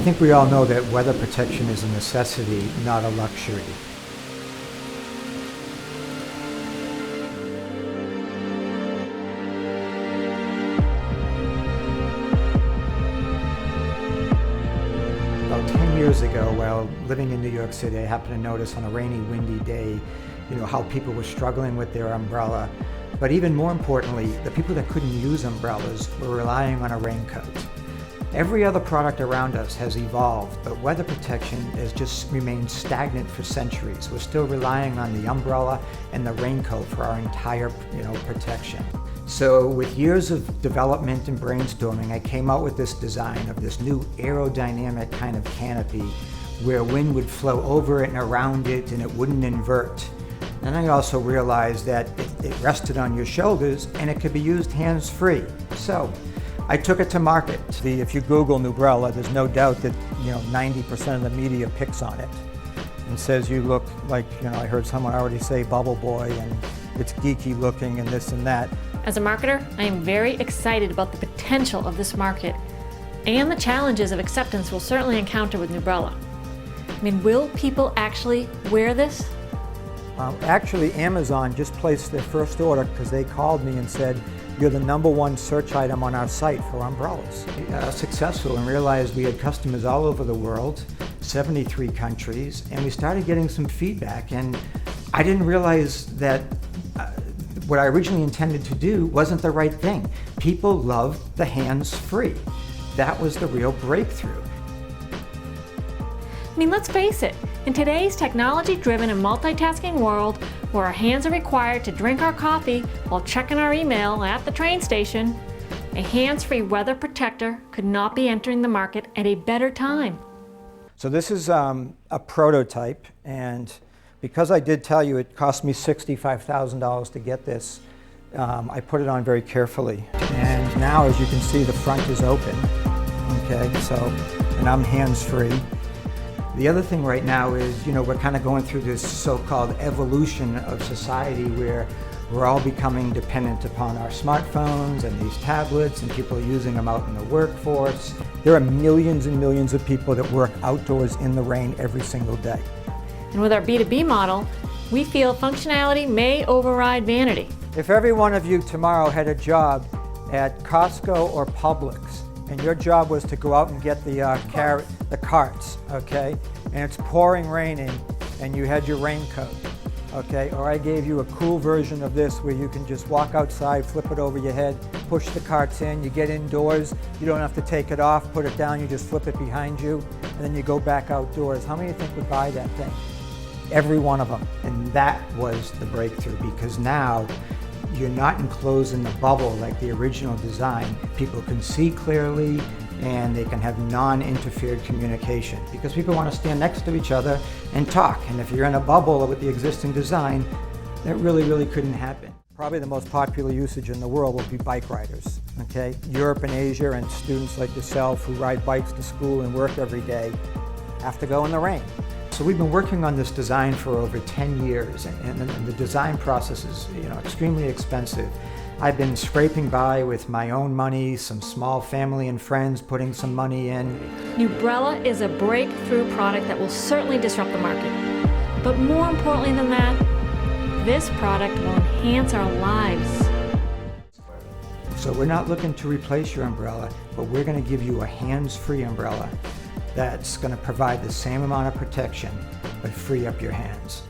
I think we all know that weather protection is a necessity, not a luxury. About 10 years ago, while living in New York City, I happened to notice on a rainy, windy day, how people were struggling with their umbrella. But even more importantly, the people that couldn't use umbrellas were relying on a raincoat. Every other product around us has evolved, but weather protection has just remained stagnant for centuries. We're still relying on the umbrella and the raincoat for our entire, protection. So with years of development and brainstorming, I came out with this design of this new aerodynamic kind of canopy where wind would flow over it and around it and it wouldn't invert. And I also realized that it rested on your shoulders and it could be used hands-free. So I took it to market. If you Google Nubrella, there's no doubt that 90% of the media picks on it and says you look like, I heard someone already say bubble boy and it's geeky looking and this and that. As a marketer, I am very excited about the potential of this market and the challenges of acceptance we'll certainly encounter with Nubrella. Will people actually wear this? Actually, Amazon just placed their first order because they called me and said, you're the #1 search item on our site for umbrellas. Successful and realized we had customers all over the world, 73 countries, and we started getting some feedback. And I didn't realize that what I originally intended to do wasn't the right thing. People loved the hands-free. That was the real breakthrough. Let's face it, in today's technology-driven and multitasking world, where our hands are required to drink our coffee while checking our email at the train station, a hands-free weather protector could not be entering the market at a better time. So this is a prototype, and because I did tell you it cost me $65,000 to get this, I put it on very carefully. And now, as you can see, the front is open, and I'm hands-free. The other thing right now is, we're kind of going through this so-called evolution of society where we're all becoming dependent upon our smartphones and these tablets, and people are using them out in the workforce. There are millions and millions of people that work outdoors in the rain every single day. And with our B2B model, we feel functionality may override vanity. If every one of you tomorrow had a job at Costco or Publix, and your job was to go out and get the carts, and it's pouring raining, and you had your raincoat, or I gave you a cool version of this where you can just walk outside, flip it over your head, push the carts in, you get indoors, you don't have to take it off, put it down, you just flip it behind you, and then you go back outdoors. How many of you think would buy that thing? Every one of them. And that was the breakthrough, because now you're not enclosed in the bubble like the original design. People can see clearly and they can have non-interfered communication, because people want to stand next to each other and talk. And if you're in a bubble with the existing design, that really couldn't happen. Probably the most popular usage in the world will be bike riders, Europe and Asia, and students like yourself who ride bikes to school and work every day have to go in the rain. So we've been working on this design for over 10 years, and the design process is extremely expensive. I've been scraping by with my own money, some small family and friends putting some money in. Nubrella is a breakthrough product that will certainly disrupt the market. But more importantly than that, this product will enhance our lives. So we're not looking to replace your umbrella, but we're going to give you a hands-free umbrella that's going to provide the same amount of protection, but free up your hands.